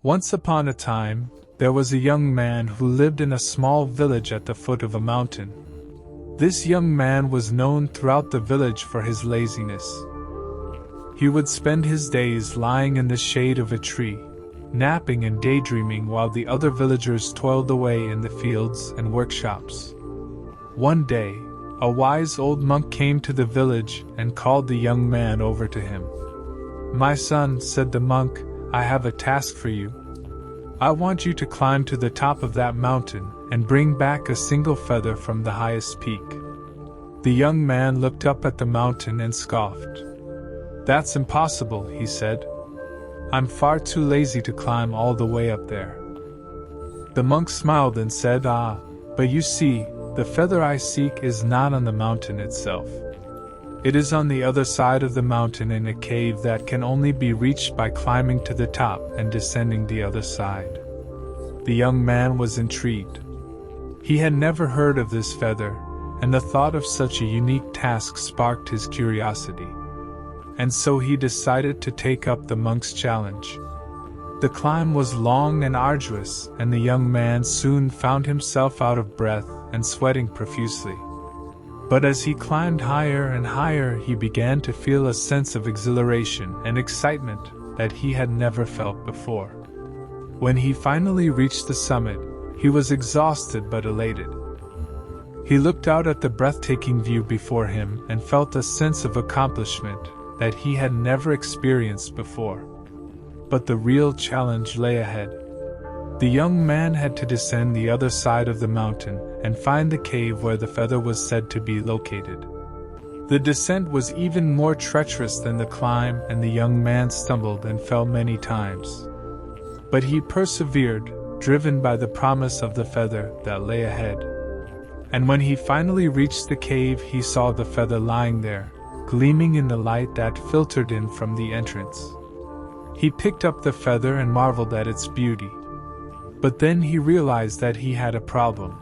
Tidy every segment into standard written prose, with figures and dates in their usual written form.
Once upon a time, there was a young man who lived in a small village at the foot of a mountain. This young man was known throughout the village for his laziness. He would spend his days lying in the shade of a tree, napping and daydreaming while the other villagers toiled away in the fields and workshops. One day, a wise old monk came to the village and called the young man over to him. "My son," said the monk, "I have a task for you. I want you to climb to the top of that mountain and bring back a single feather from the highest peak." The young man looked up at the mountain and scoffed. "That's impossible," he said. "I'm far too lazy to climb all the way up there." The monk smiled and said, "But you see, the feather I seek is not on the mountain itself. It is on the other side of the mountain in a cave that can only be reached by climbing to the top and descending the other side." The young man was intrigued. He had never heard of this feather, and the thought of such a unique task sparked his curiosity. And so he decided to take up the monk's challenge. The climb was long and arduous, and the young man soon found himself out of breath and sweating profusely. But as he climbed higher and higher, he began to feel a sense of exhilaration and excitement that he had never felt before. When he finally reached the summit, he was exhausted but elated. He looked out at the breathtaking view before him and felt a sense of accomplishment that he had never experienced before. But the real challenge lay ahead. The young man had to descend the other side of the mountain and find the cave where the feather was said to be located. The descent was even more treacherous than the climb, and the young man stumbled and fell many times. But he persevered, driven by the promise of the feather that lay ahead. And when he finally reached the cave, he saw the feather lying there, gleaming in the light that filtered in from the entrance. He picked up the feather and marveled at its beauty. But then he realized that he had a problem.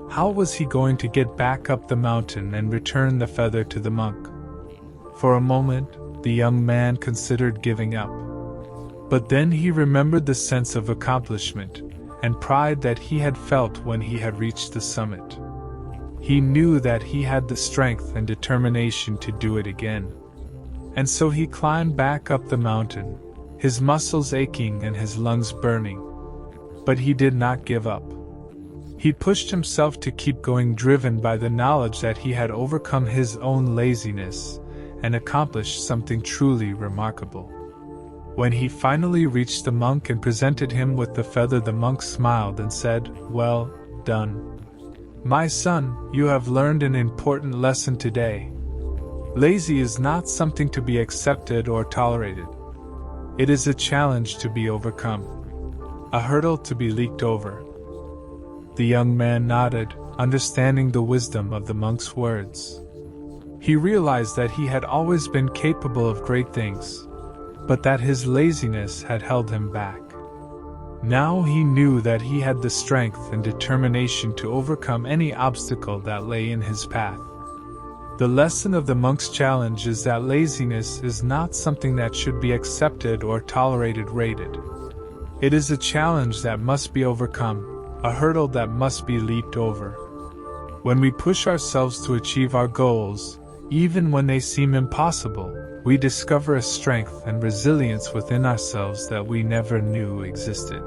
How was he going to get back up the mountain and return the feather to the monk? For a moment, the young man considered giving up. But then he remembered the sense of accomplishment and pride that he had felt when he had reached the summit. He knew that he had the strength and determination to do it again. And so he climbed back up the mountain, his muscles aching and his lungs burning. But he did not give up. He pushed himself to keep going, driven by the knowledge that he had overcome his own laziness and accomplished something truly remarkable. When he finally reached the monk and presented him with the feather, the monk smiled and said, "Well done. My son, you have learned an important lesson today. Lazy is not something to be accepted or tolerated. It is a challenge to be overcome, a hurdle to be leaped over." The young man nodded, understanding the wisdom of the monk's words. He realized that he had always been capable of great things, but that his laziness had held him back. Now he knew that he had the strength and determination to overcome any obstacle that lay in his path. The lesson of the monk's challenge is that laziness is not something that should be accepted or tolerated, rated. It is a challenge that must be overcome, a hurdle that must be leaped over. When we push ourselves to achieve our goals, even when they seem impossible, we discover a strength and resilience within ourselves that we never knew existed.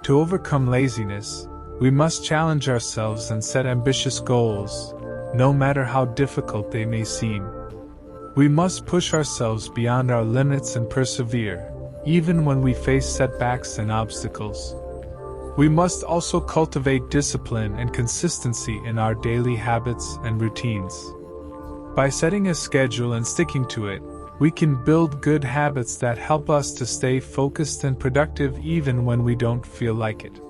To overcome laziness, we must challenge ourselves and set ambitious goals, no matter how difficult they may seem. We must push ourselves beyond our limits and persevere, even when we face setbacks and obstacles. We must also cultivate discipline and consistency in our daily habits and routines. By setting a schedule and sticking to it, we can build good habits that help us to stay focused and productive even when we don't feel like it.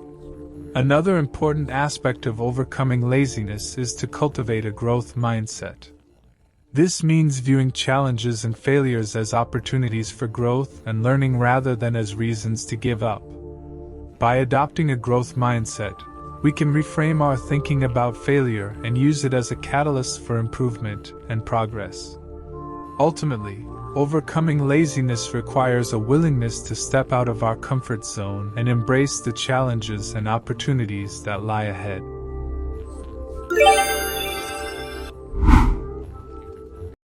Another important aspect of overcoming laziness is to cultivate a growth mindset. This means viewing challenges and failures as opportunities for growth and learning rather than as reasons to give up. By adopting a growth mindset, we can reframe our thinking about failure and use it as a catalyst for improvement and progress. Ultimately, Overcoming laziness requires a willingness to step out of our comfort zone and embrace the challenges and opportunities that lie ahead.